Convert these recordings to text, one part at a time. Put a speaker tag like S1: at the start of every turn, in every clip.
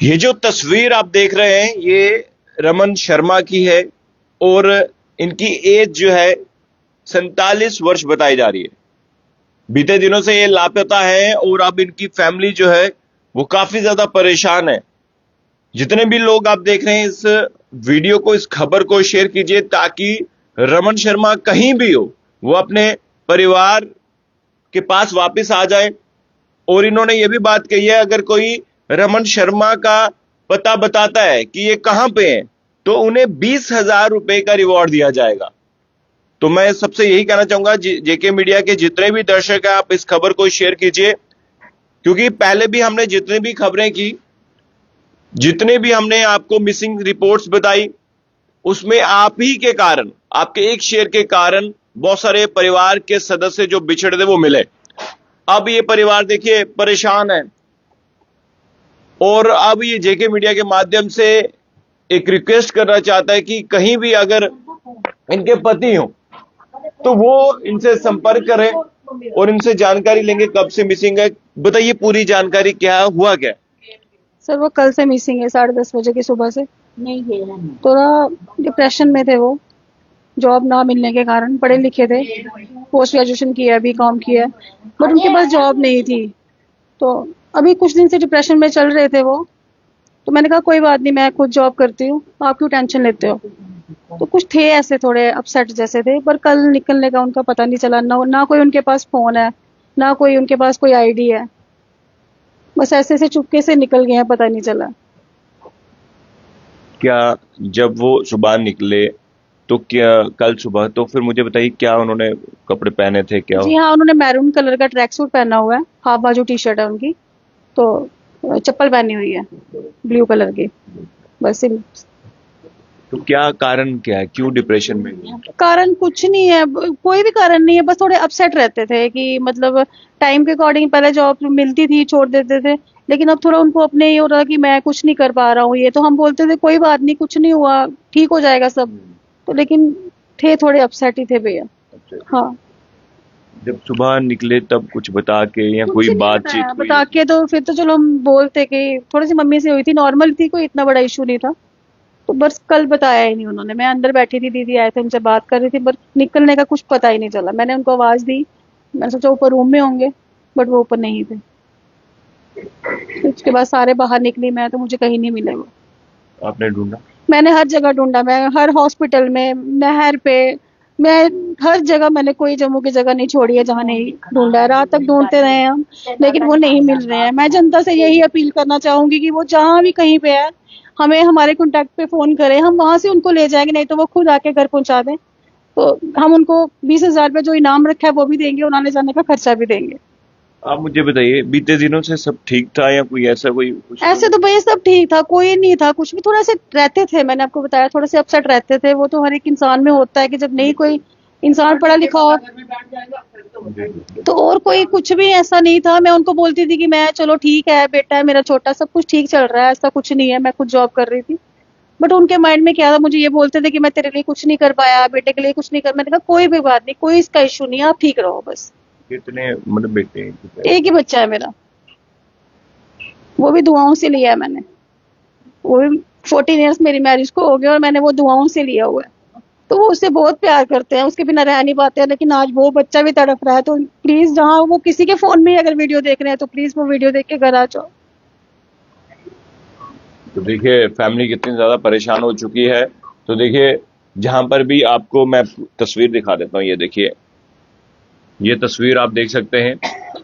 S1: ये जो तस्वीर आप देख रहे हैं ये रमन शर्मा की है और इनकी एज जो है 47 वर्ष बताई जा रही है। बीते दिनों से ये लापता है और अब इनकी फैमिली जो है वो काफी ज्यादा परेशान है। जितने भी लोग आप देख रहे हैं इस वीडियो को, इस खबर को शेयर कीजिए ताकि रमन शर्मा कहीं भी हो वो अपने परिवार के पास वापस आ जाए। और इन्होंने ये भी बात कही है अगर कोई रमन शर्मा का पता बताता है कि ये कहां पे है तो उन्हें 20,000 रुपए का रिवॉर्ड दिया जाएगा। तो मैं सबसे यही कहना चाहूंगा जेके मीडिया के जितने भी दर्शक हैं आप इस खबर को शेयर कीजिए, क्योंकि पहले भी हमने जितनी भी खबरें की, जितने भी हमने आपको मिसिंग रिपोर्ट्स बताई, उसमें आप ही के कारण, आपके एक शेयर के कारण बहुत सारे परिवार के सदस्य जो बिछड़े थे वो मिले। अब ये परिवार देखिए परेशान है और अब ये जेके मीडिया के माध्यम से एक रिक्वेस्ट करना चाहता है कि कहीं भी अगर इनके पति हो तो वो इनसे संपर्क करें और इनसे जानकारी लेंगे कब से मिसिंग है। बताइए पूरी जानकारी, क्या हुआ क्या?
S2: सर वो कल से मिसिंग है, 10:30 बजे की सुबह से। थोड़ा डिप्रेशन में थे वो, जॉब ना मिलने के कारण। पढ़े लिखे थे, पोस्ट ग्रेजुएशन किया, बीकॉम किया, बट उनके पास जॉब नहीं थी। तो अभी कुछ दिन से डिप्रेशन में चल रहे थे वो। तो मैंने कहा कोई बात नहीं, मैं खुद जॉब करती हूँ, आप क्यों टेंशन लेते हो। तो कुछ थे ऐसे थोड़े अपसेट जैसे थे, पर कल निकलने का उनका पता नहीं चला। ना कोई उनके पास फोन है, ना कोई उनके पास कोई आईडी है। बस ऐसे ऐसे चुपके से निकल गए हैं, पता नहीं चला।
S1: क्या जब वो सुबह निकले तो क्या कल सुबह, तो फिर मुझे बताइए क्या उन्होंने कपड़े पहने थे क्या?
S2: जी हाँ, उन्होंने मैरून कलर का ट्रैक सूट पहना हुआ है, हाफ बाजू टी शर्ट है उनकी, तो चप्पल पहनी हुई है ब्लू कलर की। बस
S1: तो क्या कारण क्या है, क्यों डिप्रेशन में?
S2: कारण कुछ नहीं है, कोई भी कारण नहीं है, बस थोड़े अपसेट रहते थे कि मतलब टाइम के अकॉर्डिंग पहले जॉब मिलती थी छोड़ देते थे, लेकिन अब थोड़ा उनको अपने ये हो रहा कि मैं कुछ नहीं कर पा रहा हूँ। ये तो हम बोलते थे कोई बात नहीं, कुछ नहीं हुआ, ठीक हो जाएगा सब। तो लेकिन थे थोड़े अपसेट ही थे भैया। हाँ,
S1: जब सुबह निकले तब कुछ बता के या
S2: कुछ
S1: कोई
S2: नहीं
S1: बातचीत
S2: बताया,
S1: हुई?
S2: बता के तो फिर तो चलो हम बोलते कि थोड़ी सी मम्मी से हुई थी, नॉर्मल थी, कोई इतना बड़ा इशू नहीं था। तो बस कल बताया ही नहीं उन्होंने। मैं अंदर बैठी थी, दीदी आए थे, उनसे बात कर रही थी, बस निकलने का कुछ पता ही नहीं चला। मैंने उनको आवाज दी, मैंने सोचा ऊपर रूम में होंगे, बट वो ऊपर नहीं थे। उसके बाद सारे बाहर निकली मैं, तो मुझे कहीं नहीं मिले वो।
S1: आपने ढूंढा?
S2: मैंने हर जगह ढूंढा, मैं हर हॉस्पिटल में, नहर पे, मैं हर जगह, मैंने कोई जम्मू की जगह नहीं छोड़ी है जहाँ नहीं ढूंढा है। रात तक ढूंढते रहे हम, लेकिन वो नहीं मिल रहे हैं। मैं जनता से यही अपील करना चाहूंगी कि वो जहाँ भी कहीं पे है हमें हमारे कॉन्टैक्ट पे फोन करें, हम वहां से उनको ले जाएंगे, नहीं तो वो खुद आके घर पहुंचा दें। तो हम उनको 20,000 रुपये जो इनाम रखा है वो भी देंगे और आने जाने का खर्चा भी देंगे।
S1: आप मुझे बताइए बीते दिनों से सब ठीक था या कोई ऐसा कोई कुछ?
S2: ऐसे तो भैया सब ठीक था, कोई नहीं था कुछ भी। थोड़ा से रहते थे, मैंने आपको बताया, थोड़े से अपसेट रहते थे। वो तो हर एक इंसान में होता है कि जब नहीं कोई इंसान पढ़ा लिखा हो तो। और कोई कुछ भी ऐसा नहीं था। मैं उनको बोलती थी कि मैं, चलो ठीक है, बेटा है मेरा छोटा, सब कुछ ठीक चल रहा है, ऐसा कुछ नहीं है, मैं खुद जॉब कर रही थी। बट उनके माइंड में क्या था, मुझे ये बोलते थे कि मैं तेरे लिए कुछ नहीं कर पाया, बेटे के लिए कुछ नहीं कर। मैंने कहा कोई भी बात नहीं, कोई इसका इशू नहीं है, आप ठीक रहो बस।
S1: कितने मतलब बेटे हैं?
S2: एक ही बच्चा है मेरा, वो भी दुआओं से लिया है मैंने। वो भी 14 ईयर्स मेरी मैरिज को हो गए और मैंने वो दुआओं से लिया हुआ है। तो वो उससे बहुत प्यार करते हैं, उसके बिना रह नहीं पाते हैं। लेकिन आज वो बच्चा भी तड़प रहा है, तो प्लीज जहाँ वो किसी के फोन में अगर वीडियो देख रहे हैं तो प्लीज वो वीडियो देख के घर आ जाओ।
S1: तो देखिए फैमिली कितनी ज्यादा परेशान हो चुकी है। तो देखिए जहां पर भी आपको मैं तस्वीर दिखा देता हूँ, ये देखिए, ये तस्वीर आप देख सकते हैं।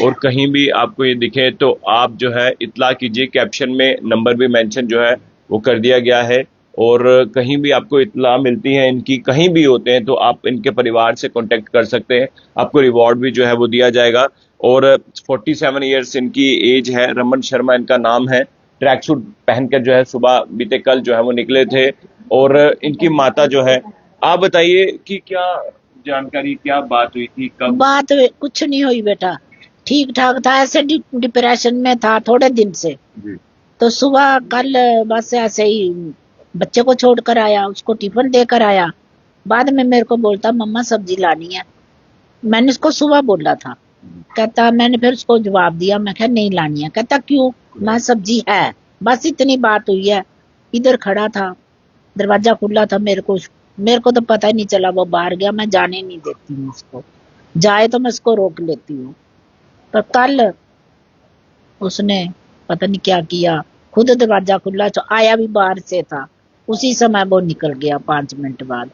S1: और कहीं भी आपको ये दिखे तो आप जो है इत्ला कीजिए, कैप्शन में नंबर भी मेंशन जो है वो कर दिया गया है। और कहीं भी आपको इत्ला मिलती है इनकी, कहीं भी होते हैं, तो आप इनके परिवार से कांटेक्ट कर सकते हैं, आपको रिवॉर्ड भी जो है वो दिया जाएगा। और 47 ईयर्स इनकी एज है, रमन शर्मा इनका नाम है। ट्रैक सूट पहनकर जो है सुबह बीते कल जो है वो निकले थे। और इनकी माता जो है, आप बताइए कि क्या जानकारी, क्या बात हुई थी, कब?
S3: बात कुछ नहीं हुई बेटा, ठीक ठाक था, ऐसे डिप्रेशन में था थोड़े दिन से। तो सुबह कल बस ऐसे ही बच्चे को छोड़कर आया, उसको टिफिन देकर आया। बाद में मेरे को बोलता मम्मा सब्जी लानी है। मैंने उसको सुबह बोला था, कहता, मैंने फिर उसको जवाब दिया, मैं कहा नहीं लानी है। कहता क्यों? मैं सब्जी है। बस इतनी बात हुई है। इधर खड़ा था, दरवाजा खुला था, मेरे को तो पता ही नहीं चला वो बाहर गया। मैं जाने नहीं देती हूँ उसको, जाए तो मैं उसको रोक लेती हूँ। पर कल उसने पता नहीं क्या किया, खुद दरवाजा खुला तो आया भी बाहर से था, उसी समय वो निकल गया 5 मिनट बाद।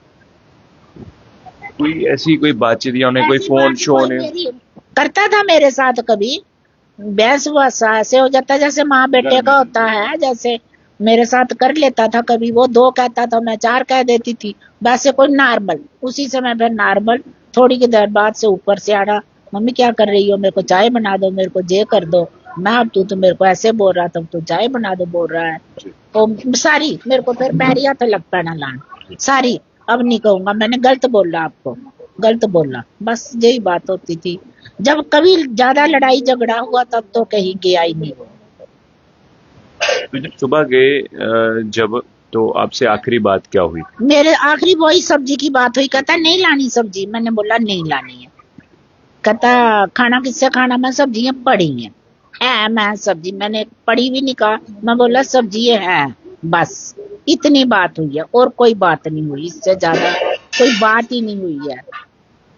S1: कोई ऐसी कोई बातचीत या उन्हें कोई
S3: ऐसी
S1: फोन
S3: बात
S1: शो
S3: कोई
S1: ने?
S3: करता था मेरे साथ, कभी बहस वसा ऐसे हो जाता जैसे माँ बेटे का होता है, जैसे मेरे साथ कर लेता था। कभी वो 2 कहता था, मैं 4 कह देती थी, वैसे कोई नॉर्मल। उसी समय फिर नॉर्मल थोड़ी की देर बाद से ऊपर से आना, मम्मी क्या कर रही हो, मेरे को चाय बना दो, मेरे को ये कर दो। मैं अब तू तो मेरे को ऐसे बोल रहा था, तू चाय बना दो बोल रहा है। तो सारी मेरे को फिर पैर हाथ लगता ना लान सारी। अब नहीं कहूंगा मैंने गलत बोला, आपको गलत बोला, बस यही बात होती थी। जब कभी ज्यादा लड़ाई झगड़ा हुआ तब तो कहीं गया ही नहीं।
S1: तो जब सुबह गए जब, तो आपसे आखिरी बात क्या हुई?
S3: मेरे आखिरी वही सब्जी की बात हुई। कहता नहीं लानी सब्जी, मैंने बोला नहीं लानी है। कहता खाना किससे खाना, मैं सब्जियां पड़ी है मैं सब्जी, मैंने पड़ी भी नहीं कहा, मैं बोला सब्जी है। बस इतनी बात हुई है और कोई बात नहीं हुई, इससे ज्यादा कोई बात ही नहीं हुई है।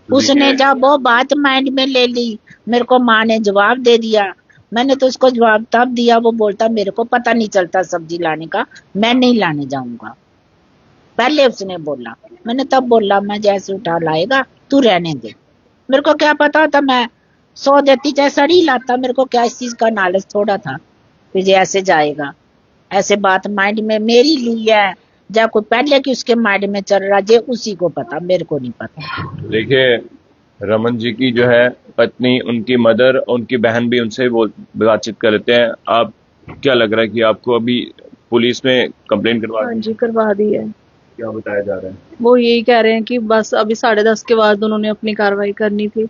S3: उसने जब वो बात माइंड में ले ली, मेरे को माँ ने जवाब दे दिया। मैंने तो उसको जवाब तब दिया, वो बोलता मेरे को पता नहीं चलता सब्जी लाने का, मैं नहीं लाने जाऊंगा। पहले उसने बोला, मैंने तब बोला मैं जैसे उठा लाएगा तू रहने दे। मेरे को क्या पता था, मैं 100 देती चाहे सड़ी लाता, मेरे को क्या इस चीज का नॉलेज थोड़ा था कि ये ऐसे जाएगा। ऐसे बात माइंड में मेरी ली है, या कोई पहले की उसके माइंड में चल रहा, जे उसी को पता, मेरे को नहीं पता।
S1: देखिए, रमन जी की जो है पत्नी, उनकी मदर, उनकी बहन भी उनसे बातचीत कर लेते हैं। आप क्या लग रहा है कि आपको अभी पुलिस में कंप्लेंट करवा
S2: हाँ जी, करवा दी है।
S1: क्या बताया जा रहा है?
S2: वो यही कह रहे हैं कि बस अभी 10:30 के बाद उन्होंने अपनी कार्रवाई करनी थी।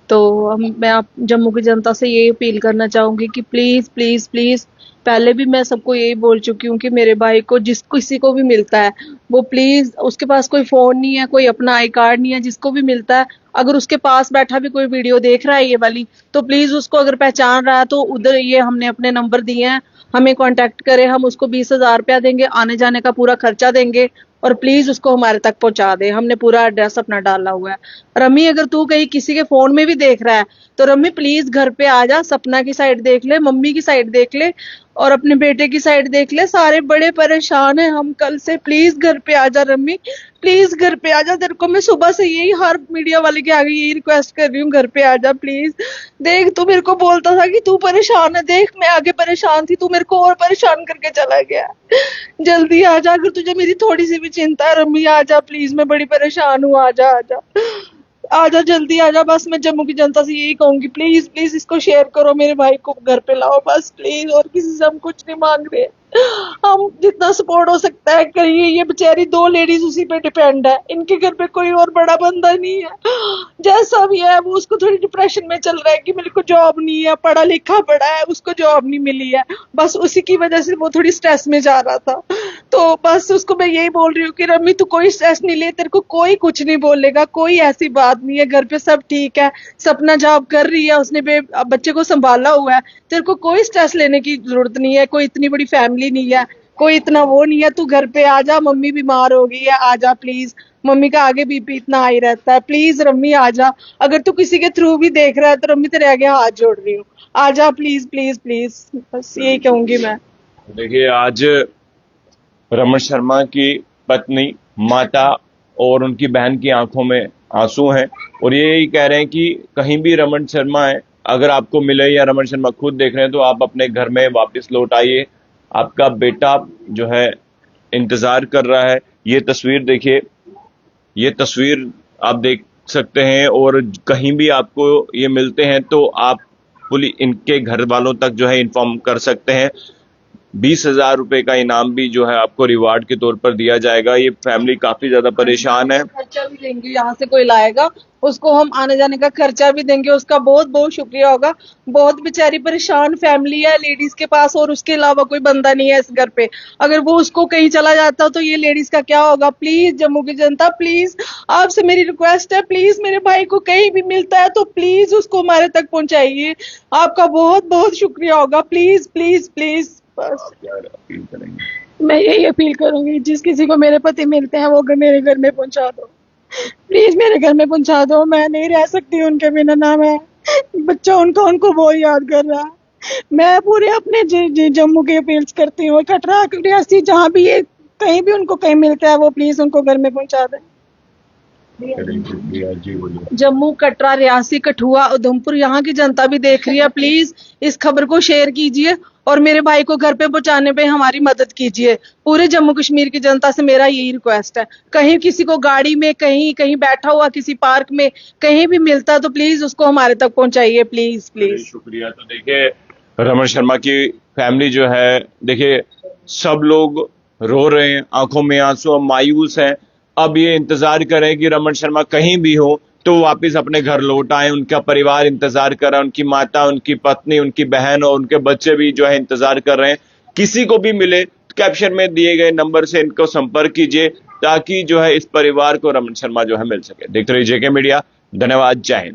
S2: तो मैं आप जम्मू की जनता से ये अपील करना चाहूंगी कि प्लीज प्लीज प्लीज, पहले भी मैं सबको यही बोल चुकी हूँ कि मेरे भाई को जिस किसी को भी मिलता है वो प्लीज, उसके पास कोई फोन नहीं है, कोई अपना आई कार्ड नहीं है, जिसको भी मिलता है अगर उसके पास बैठा भी कोई वीडियो देख रहा है ये वाली, तो प्लीज उसको अगर पहचान रहा है तो उधर ये हमने अपने नंबर दिए हैं, हमें कांटेक्ट करे, हम उसको 20,000 रुपया देंगे, आने जाने का पूरा खर्चा देंगे, और प्लीज उसको हमारे तक पहुंचा दे। हमने पूरा एड्रेस अपना डाला हुआ है। रमी अगर तू कहीं किसी के फोन में भी देख रहा है तो रमी प्लीज घर पे आ जा, सपना की साइड देख ले, मम्मी की साइड देख ले और अपने बेटे की साइड देख ले, सारे बड़े परेशान हैं हम कल से। प्लीज घर पे आ जा रमी, प्लीज घर पे आ जा। तेरे को मैं सुबह से यही हर मीडिया वाले के आगे यही रिक्वेस्ट कर रही हूँ, घर पे आ जा प्लीज। देख तू मेरे को बोलता था कि तू परेशान है, देख मैं आगे परेशान थी, तू मेरे को और परेशान करके चला गया। जल्दी आ जा अगर तुझे मेरी थोड़ी सी भी चिंता है। रमी आ जा प्लीज, मैं बड़ी परेशान हूँ, आ जा आ जा आ जा, जल्दी आ जा। बस मैं जम्मू की जनता से यही कहूंगी, प्लीज प्लीज इसको शेयर करो, मेरे भाई को घर पे लाओ बस प्लीज, और किसी से हम कुछ नहीं मांग रहे। हम जितना सपोर्ट हो सकता है करिए। ये बेचारी 2 लेडीज उसी पे डिपेंड है, इनके घर पे कोई और बड़ा बंदा नहीं है। जैसा भी है वो उसको थोड़ी डिप्रेशन में चल रहा है कि मेरे को जॉब नहीं है, पढ़ा लिखा बड़ा है, उसको जॉब नहीं मिली है, बस उसी की वजह से वो थोड़ी स्ट्रेस में जा रहा था। तो बस उसको मैं यही बोल रही हूँ कि रमी तू कोई स्ट्रेस नहीं ले, तेरे को कोई कुछ नहीं बोलेगा, कोई ऐसी बात नहीं है, घर पे सब ठीक है। सपना जॉब कर रही है, उसने बच्चे को संभाला हुआ है, तेरे को कोई स्ट्रेस लेने की जरूरत नहीं है, कोई इतनी बड़ी फैमिली नहीं है, कोई इतना वो नहीं है। तू घर पे आ जा, मम्मी बीमार हो गई है, आ जा प्लीज, मम्मी का आगे बीपी इतना हाई रहता है, प्लीज रम्मी आ जा। अगर तू किसी के थ्रू भी देख रहा है तो रम्मी तेरे आगे हाथ जोड़ रही हूँ, आ जा प्लीज प्लीज प्लीज, बस यही कहूंगी मैं।
S1: देखिए, आज रमन शर्मा की पत्नी, माता और उनकी बहन की आंखों में आंसू हैं और ये यही कह रहे हैं कि कहीं भी रमन शर्मा है, अगर आपको मिले या रमन शर्मा खुद देख रहे हैं तो आप अपने घर में वापस लौट आइए, आपका बेटा जो है इंतजार कर रहा है। ये तस्वीर देखिए, ये तस्वीर आप देख सकते हैं, और कहीं भी आपको ये मिलते हैं तो आप पुलिस, इनके घर वालों तक जो है इन्फॉर्म कर सकते हैं। 20,000 रुपए का इनाम भी जो है आपको रिवार्ड के तौर पर दिया जाएगा। ये फैमिली काफी ज्यादा परेशान है।
S2: खर्चा भी देंगे, यहाँ से कोई लाएगा उसको हम आने जाने का खर्चा भी देंगे, उसका बहुत बहुत शुक्रिया होगा। बहुत बेचारी परेशान फैमिली है लेडीज के पास, और उसके अलावा कोई बंदा नहीं है इस घर पे। अगर वो उसको कहीं चला जाता तो ये लेडीज का क्या होगा। प्लीज जम्मू की जनता, प्लीज आपसे मेरी रिक्वेस्ट है, प्लीज मेरे भाई को कहीं भी मिलता है तो प्लीज उसको हमारे तक पहुंचाइए, आपका बहुत बहुत शुक्रिया होगा। प्लीज प्लीज प्लीज बस
S1: क्या अपील करेंगे?
S2: मैं यही अपील करूंगी, जिस किसी को मेरे पति मिलते हैं वो मेरे घर में पहुंचा दो, प्लीज मेरे घर में पहुंचा दो। मैं नहीं रह सकती उनके बिना, ना मैं बच्चा उनको बहुत याद कर रहा है। मैं पूरे अपने जम्मू की अपील्स करती हूँ, कटरा रियासी जहाँ भी ये कहीं भी उनको कहीं मिलता है वो प्लीज उनको घर में पहुंचा दें।
S1: जी बोलिए।
S4: जम्मू, कटरा, रियासी, कठुआ, उधमपुर, यहाँ की जनता भी देख रही है। प्लीज इस खबर को शेयर कीजिए और मेरे भाई को घर पे पहुंचाने पे हमारी मदद कीजिए। पूरे जम्मू कश्मीर की जनता से मेरा यही रिक्वेस्ट है। कहीं किसी को गाड़ी में कहीं बैठा हुआ किसी पार्क में कहीं भी मिलता तो प्लीज उसको हमारे तक पहुंचाइए, प्लीज प्लीज।
S1: शुक्रिया। तो देखिए रमन शर्मा की फैमिली जो है, देखिए सब लोग रो रहे हैं, आंखों में आंसू, अब मायूस हैं। अब ये इंतजार करें कि रमन शर्मा कहीं भी हो तो वापस अपने घर लौट आए। उनका परिवार इंतजार कर रहा है, उनकी माता, उनकी पत्नी, उनकी बहन और उनके बच्चे भी जो है इंतजार कर रहे हैं। किसी को भी मिले कैप्शन में दिए गए नंबर से इनको संपर्क कीजिए ताकि जो है इस परिवार को रमन शर्मा जो है मिल सके। देखते रहिए जेके मीडिया। धन्यवाद। जय हिंद।